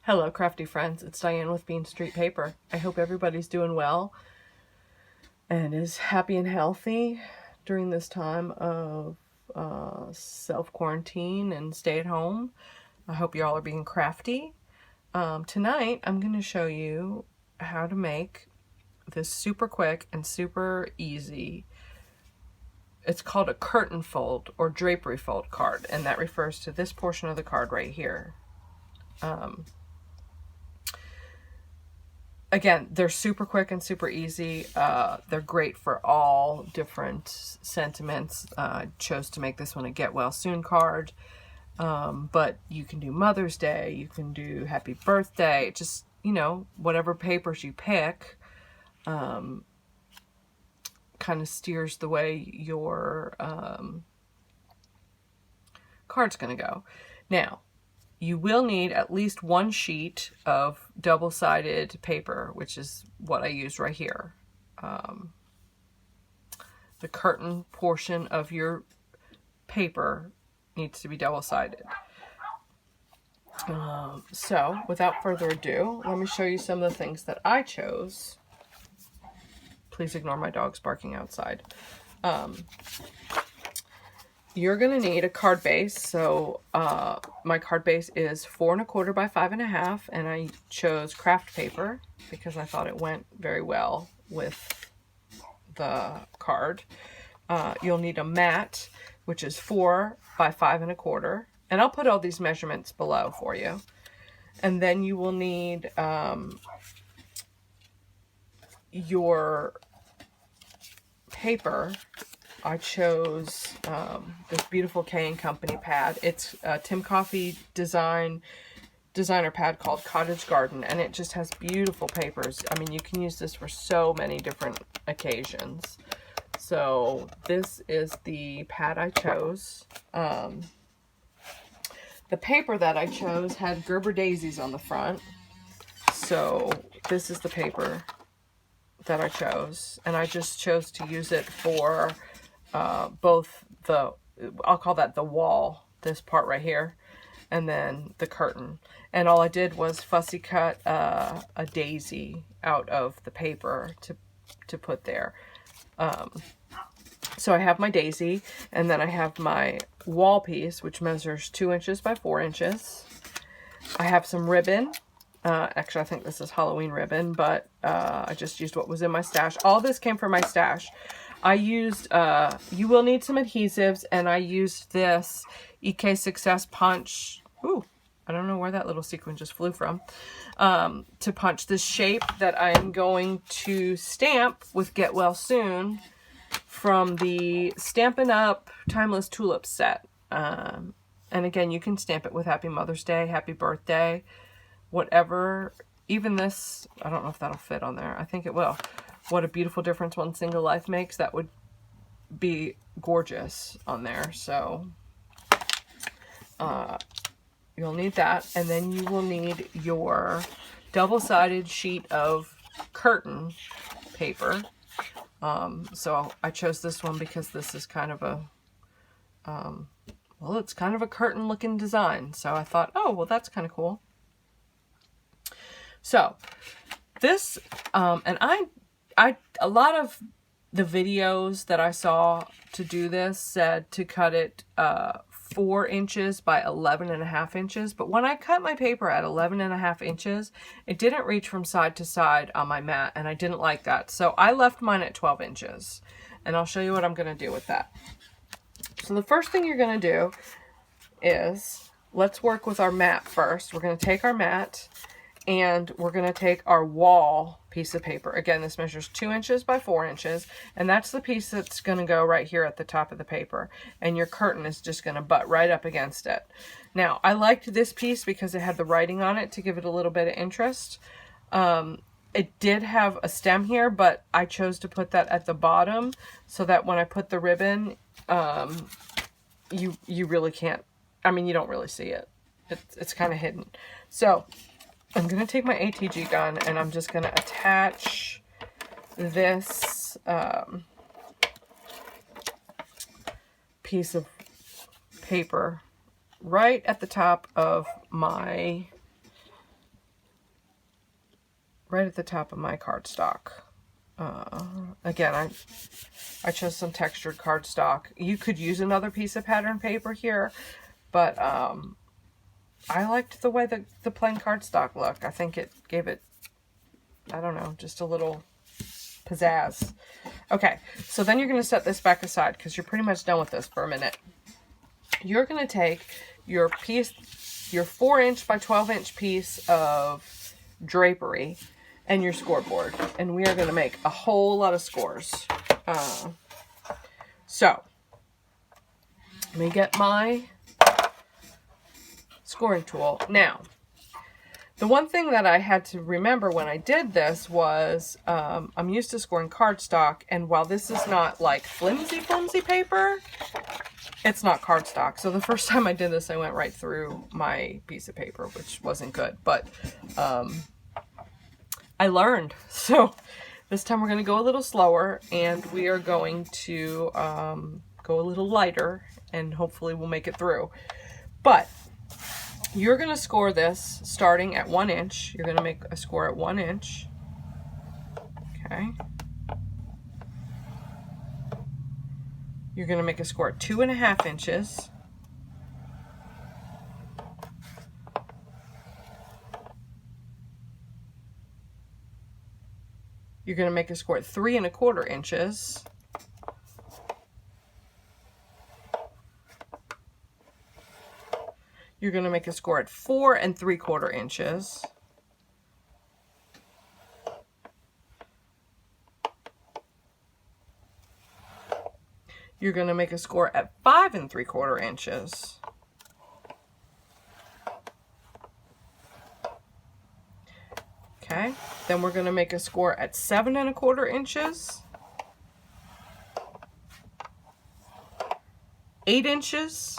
Hello, crafty friends. It's Diane with Bean Street Paper. I hope everybody's doing well and is happy and healthy during this time of self-quarantine and stay at home. I hope you all are being crafty. Tonight, I'm going to show you how to make this super quick and super easy. It's called a curtain fold or drapery fold card, and that refers to this portion of the card right here. Again, they're super quick and super easy. They're great for all different sentiments. I chose to make this one a get well soon card. But you can do Mother's Day, you can do Happy Birthday, just, whatever papers you pick kind of steers the way your card's going to go. Now, you will need at least one sheet of double-sided paper, which is what I used right here. The curtain portion of your paper needs to be double-sided. So, without further ado, let me show you some of the things that I chose. Please ignore my dogs barking outside. You're going to need a card base. So my card base is 4 1/4 by 5 1/2, and I chose craft paper because I thought it went very well with the card. You'll need a mat, which is 4 by 5 1/4, and I'll put all these measurements below for you. And then you will need your paper. I chose this beautiful K & Company pad. It's a Tim Coffey designer pad called Cottage Garden, and it just has beautiful papers. I mean, you can use this for so many different occasions. So this is the pad I chose. The paper that I chose had Gerber daisies on the front. So this is the paper that I chose, and I just chose to use it for both I'll call that the wall, this part right here, and then the curtain. And all I did was fussy cut a daisy out of the paper to put there. So I have my daisy, and then I have my wall piece, which measures 2 inches by 4 inches. I have some ribbon. Actually, I think this is Halloween ribbon, but I just used what was in my stash. All this came from my stash. I used, you will need some adhesives, and I used this EK Success punch. Ooh, I don't know where that little sequin just flew from. To punch this shape that I'm going to stamp with Get Well Soon from the Stampin' Up! Timeless Tulip set. And again, you can stamp it with Happy Mother's Day, Happy Birthday, whatever. Even this, I don't know if that'll fit on there. I think it will. What a beautiful difference one single life makes. That would be gorgeous on there. So you'll need that, and then you will need your double-sided sheet of curtain paper. So I chose this one because this is kind of a well, it's kind of a curtain looking design, so I thought, oh well, that's kind of cool. So this and a lot of the videos that I saw to do this said to cut it 4 inches by 11.5 inches. But when I cut my paper at 11.5 inches, it didn't reach from side to side on my mat, and I didn't like that. So I left mine at 12 inches, and I'll show you what I'm going to do with that. So the first thing you're going to do is, let's work with our mat first. We're going to take our mat, and we're going to take our wall piece of paper. Again, this measures 2 inches by 4 inches, and that's the piece that's going to go right here at the top of the paper, and your curtain is just going to butt right up against it. Now, I liked this piece because it had the writing on it to give it a little bit of interest. It did have a stem here, but I chose to put that at the bottom so that when I put the ribbon, you really can't, I mean, you don't really see it. It's kind of hidden. So I'm going to take my ATG gun, and I'm just going to attach this piece of paper right at the top of my right at the top of my cardstock. Again, I chose some textured cardstock. You could use another piece of pattern paper here, but I liked the way the plain cardstock looked. I think it gave it, I don't know, just a little pizzazz. Okay, so then you're going to set this back aside because you're pretty much done with this for a minute. You're going to take your 4-inch by 12-inch piece of drapery and your scoreboard, and we are going to make a whole lot of scores. So let me get my scoring tool. Now, the one thing that I had to remember when I did this was I'm used to scoring cardstock, and while this is not like flimsy paper, it's not cardstock. So the first time I did this, I went right through my piece of paper, which wasn't good, but I learned. So this time we're going to go a little slower, and we are going to go a little lighter, and hopefully we'll make it through. But you're going to score this starting at 1 inch. You're going to make a score at 1 inch. Okay. You're going to make a score at 2.5 inches. You're going to make a score at 3.25 inches. You're going to make a score at 4.75 inches. You're going to make a score at 5.75 inches. Okay, then we're going to make a score at 7.25 inches, 8 inches,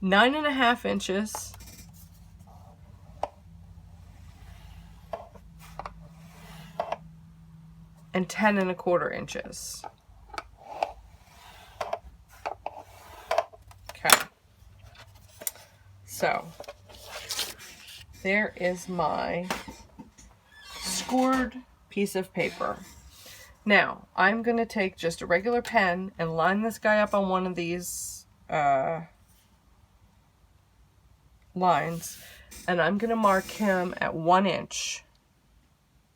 9.5 inches, and 10.25 inches. Okay. So there is my scored piece of paper. Now I'm going to take just a regular pen and line this guy up on one of these lines, and I'm going to mark him at 1 inch.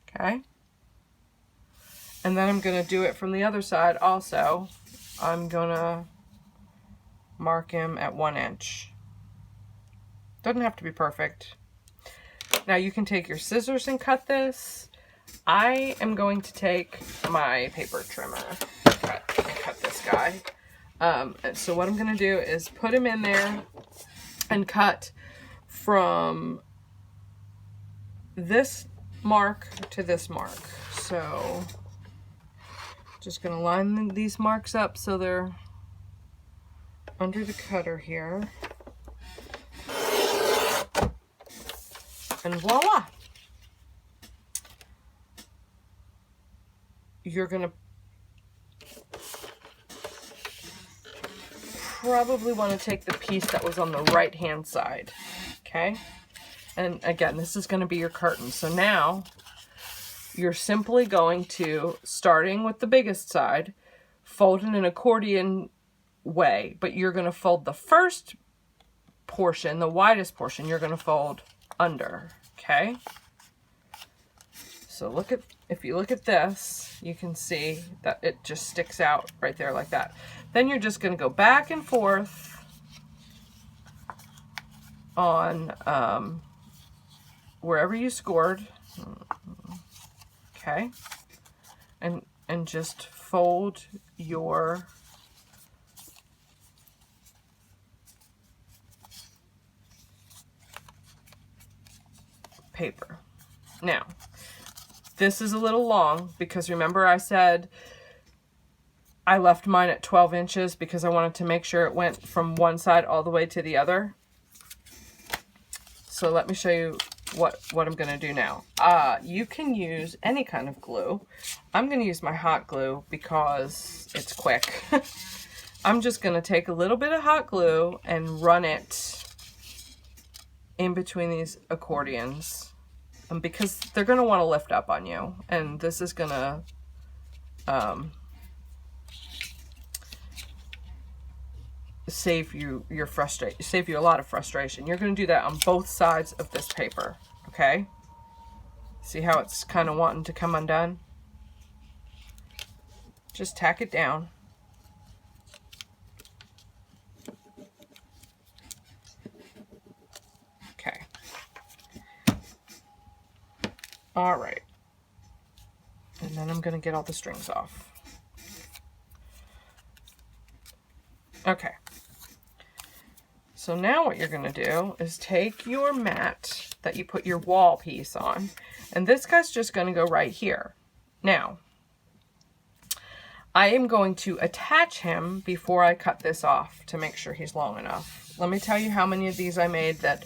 Okay. And then I'm going to do it from the other side also. I'm going to mark him at 1 inch. Doesn't have to be perfect. Now you can take your scissors and cut this. I am going to take my paper trimmer and cut this guy. And so what I'm going to do is put him in there and cut from this mark to this mark. So just going to line these marks up so they're under the cutter here. And voila! You're going to probably want to take the piece that was on the right hand side. Okay? And again, this is going to be your curtain. So now you're simply going to, starting with the biggest side, fold in an accordion way, but you're going to fold the first portion, the widest portion, you're going to fold under. Okay? So look at, if you look at this, you can see that it just sticks out right there like that. Then you're just going to go back and forth on wherever you scored. Okay? And just fold your paper. Now, this is a little long because remember I said I left mine at 12 inches because I wanted to make sure it went from one side all the way to the other. So let me show you what I'm going to do now. You can use any kind of glue. I'm going to use my hot glue because it's quick. I'm just going to take a little bit of hot glue and run it in between these accordions, because they're going to want to lift up on you, and this is going to save you a lot of frustration. You're going to do that on both sides of this paper, okay? See how it's kind of wanting to come undone? Just tack it down. Okay. All right. And then I'm going to get all the strings off. Okay. So now what you're going to do is take your mat that you put your wall piece on, and this guy's just going to go right here. Now, I am going to attach him before I cut this off to make sure he's long enough. Let me tell you how many of these I made that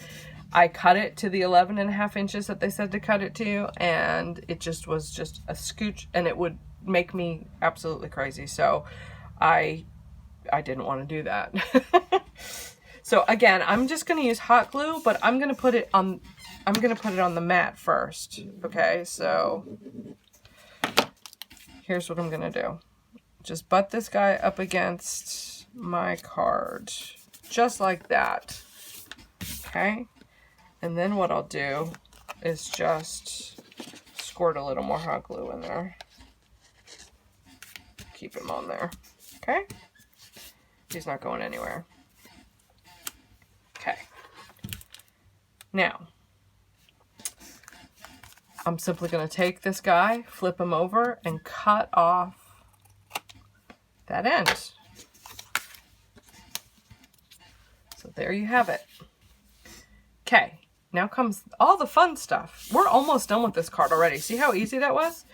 I cut it to the 11.5 inches that they said to cut it to, and it just was just a scooch, and it would make me absolutely crazy. So I didn't want to do that. So again, I'm just going to use hot glue, but I'm going to put it on the mat first. Okay, so here's what I'm going to do. Just butt this guy up against my card, just like that. Okay, and then what I'll do is just squirt a little more hot glue in there. Keep him on there. Okay, he's not going anywhere. Okay, now I'm simply going to take this guy, flip him over, and cut off that end. So there you have it. Okay, now comes all the fun stuff. We're almost done with this card already. See how easy that was?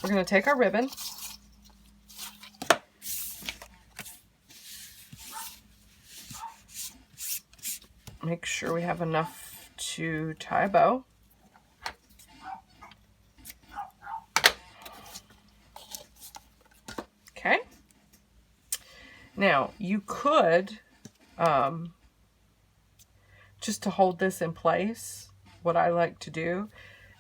We're going to take our ribbon. Make sure we have enough to tie a bow. Okay. Now, you could, just to hold this in place, what I like to do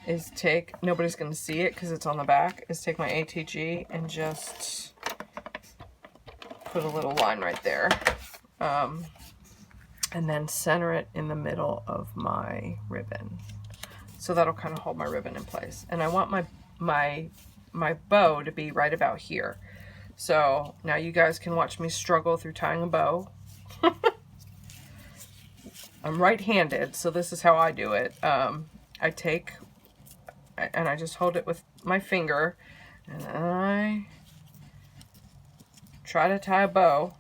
is take, nobody's going to see it because it's on the back, is take my ATG and just put a little line right there. And then center it in the middle of my ribbon. So that'll kind of hold my ribbon in place. And I want my bow to be right about here. So now you guys can watch me struggle through tying a bow. I'm right-handed, so this is how I do it. I take, and I just hold it with my finger, and I try to tie a bow.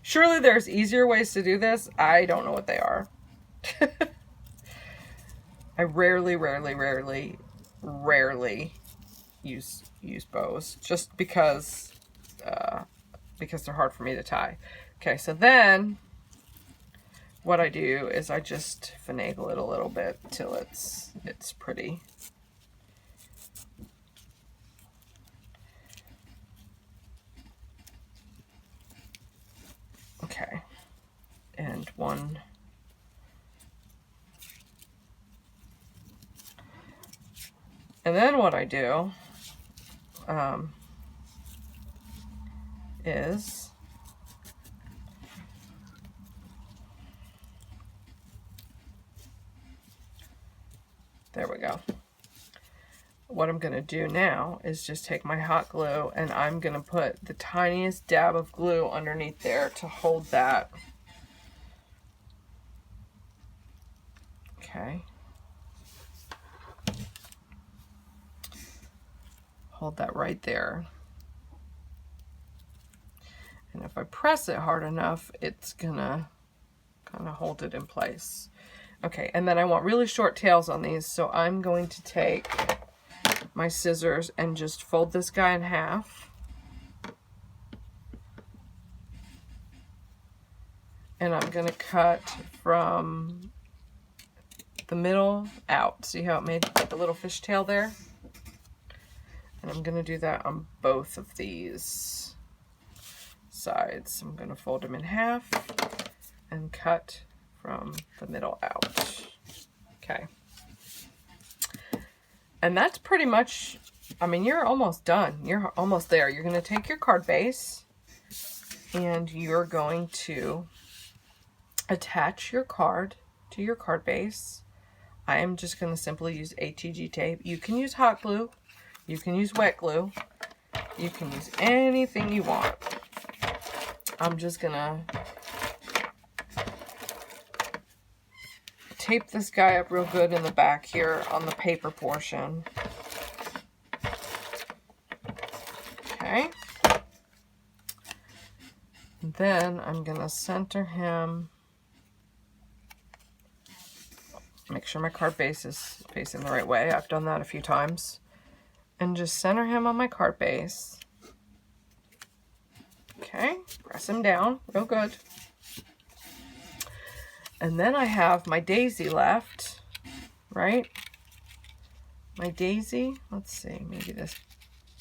Surely there's easier ways to do this. I don't know what they are. I rarely use bows, just because they're hard for me to tie. Okay, so then what I do is I just finagle it a little bit till it's pretty. Okay, and one. And then what I do is there we go. What I'm going to do now is just take my hot glue and I'm going to put the tiniest dab of glue underneath there to hold that. Okay. Hold that right there. And if I press it hard enough, it's gonna kind of hold it in place. Okay, and then I want really short tails on these, so I'm going to take my scissors and just fold this guy in half. And I'm gonna cut from the middle out. See how it made like a little fishtail there? And I'm going to do that on both of these sides. I'm going to fold them in half and cut from the middle out. Okay. And that's pretty much, I mean, you're almost done. You're almost there. You're going to take your card base and you're going to attach your card to your card base. I am just going to simply use ATG tape. You can use hot glue. You can use wet glue. You can use anything you want. I'm just going to tape this guy up real good in the back here on the paper portion. Okay. Then I'm going to center him. Make sure my card base is facing the right way. I've done that a few times. And just center him on my card base. Okay. Press him down real good. And then I have my daisy left, right? My daisy, let's see, maybe this,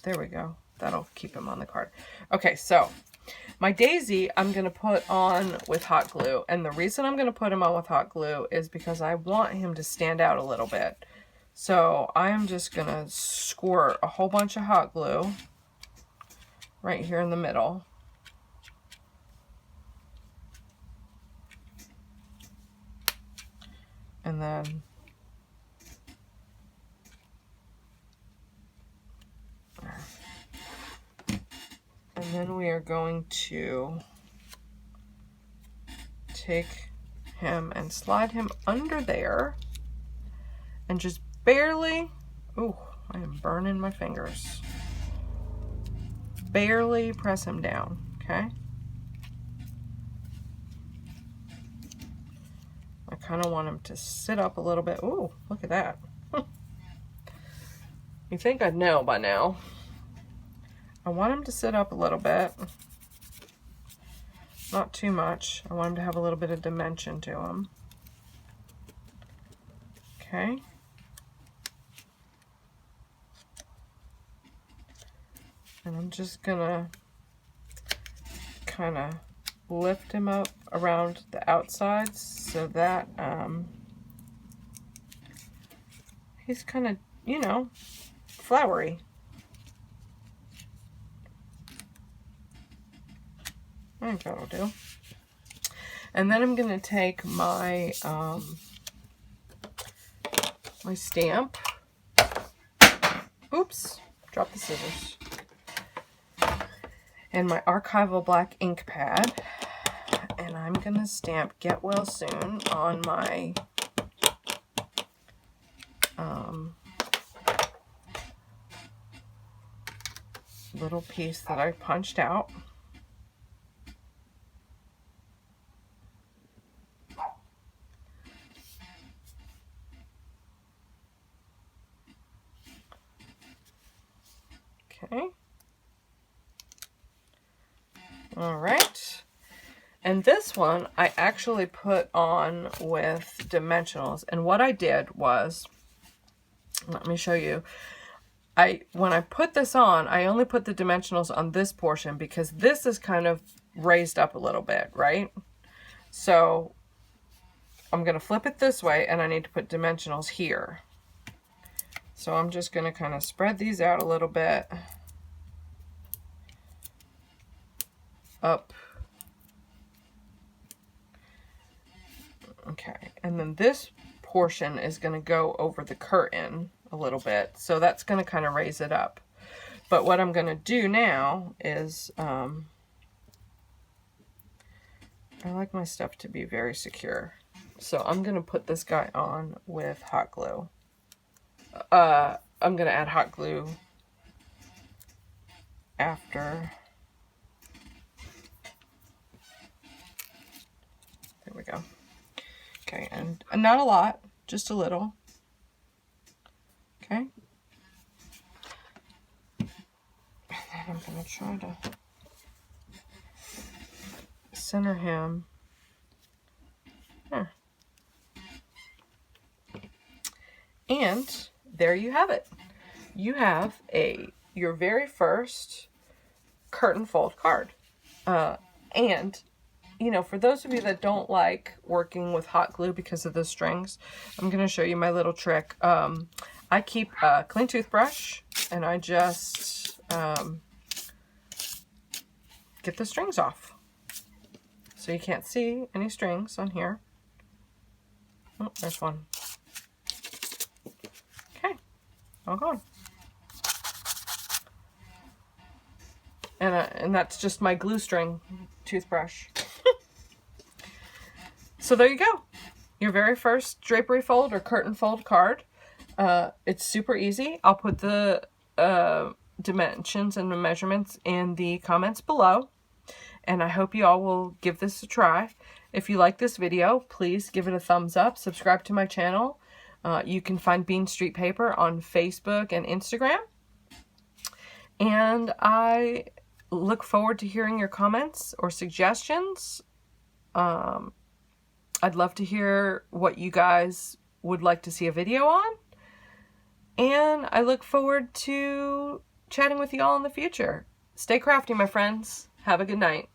there we go. That'll keep him on the card. Okay, so my daisy I'm going to put on with hot glue. And the reason I'm going to put him on with hot glue is because I want him to stand out a little bit. So I'm just going to squirt a whole bunch of hot glue right here in the middle. And then we are going to take him and slide him under there and just barely, ooh, I am burning my fingers. Barely press him down, okay? I kind of want him to sit up a little bit. Ooh, look at that. You think I'd know by now. I want him to sit up a little bit. Not too much. I want him to have a little bit of dimension to him. Okay. And I'm just gonna kind of lift him up around the outsides so that he's kind of, you know, flowery. I think that'll do. And then I'm going to take my my stamp. Oops, drop the scissors. And my archival black ink pad. And I'm going to stamp Get Well Soon on my little piece that I punched out. Okay. All right. And this one I actually put on with dimensionals. And what I did was, let me show you. When I put this on, I only put the dimensionals on this portion because this is kind of raised up a little bit, right? So I'm going to flip it this way and I need to put dimensionals here. So I'm just going to kind of spread these out a little bit. Up. Okay, and then this portion is going to go over the curtain a little bit. So that's going to kind of raise it up. But what I'm going to do now is, I like my stuff to be very secure. So I'm going to put this guy on with hot glue. I'm going to add hot glue after. There we go. Okay, and not a lot, just a little. Okay. And then I'm going to try to center him. There. And there you have it. You have your very first curtain fold card. And you know, for those of you that don't like working with hot glue because of the strings, I'm going to show you my little trick. I keep a clean toothbrush and I just get the strings off. So you can't see any strings on here. Oh, there's one. Okay, all gone. And that's just my glue string toothbrush. So there you go. Your very first drapery fold or curtain fold card. It's super easy. I'll put the dimensions and the measurements in the comments below. And I hope you all will give this a try. If you like this video, please give it a thumbs up. Subscribe to my channel. You can find Bean Street Paper on Facebook and Instagram. And I look forward to hearing your comments or suggestions. I'd love to hear what you guys would like to see a video on. And I look forward to chatting with you all in the future. Stay crafty, my friends. Have a good night.